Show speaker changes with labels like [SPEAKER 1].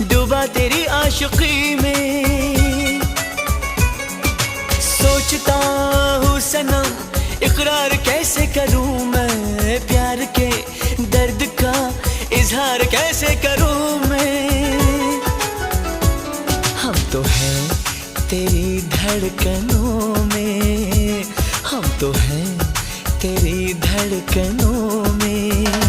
[SPEAKER 1] डूबा तेरी आशिकी में। सोचता हूँ सनम इकरार कैसे करूँ मैं, प्यार के दर्द का इजहार कैसे करूँ मैं। हम तो हैं तेरी धड़कनों में, हम तो हैं तेरी धड़कनों में।